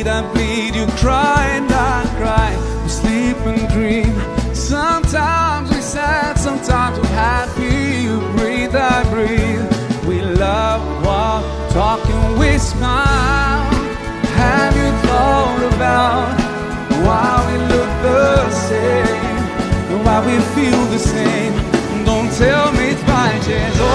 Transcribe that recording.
I bleed, you cry and I cry, we sleep and dream. Sometimes we're sad, sometimes we're happy, you breathe, I breathe. We love, walk, talk and we smile. Have you thought about why we look the same, and why we feel the same? Don't tell me it's by chance.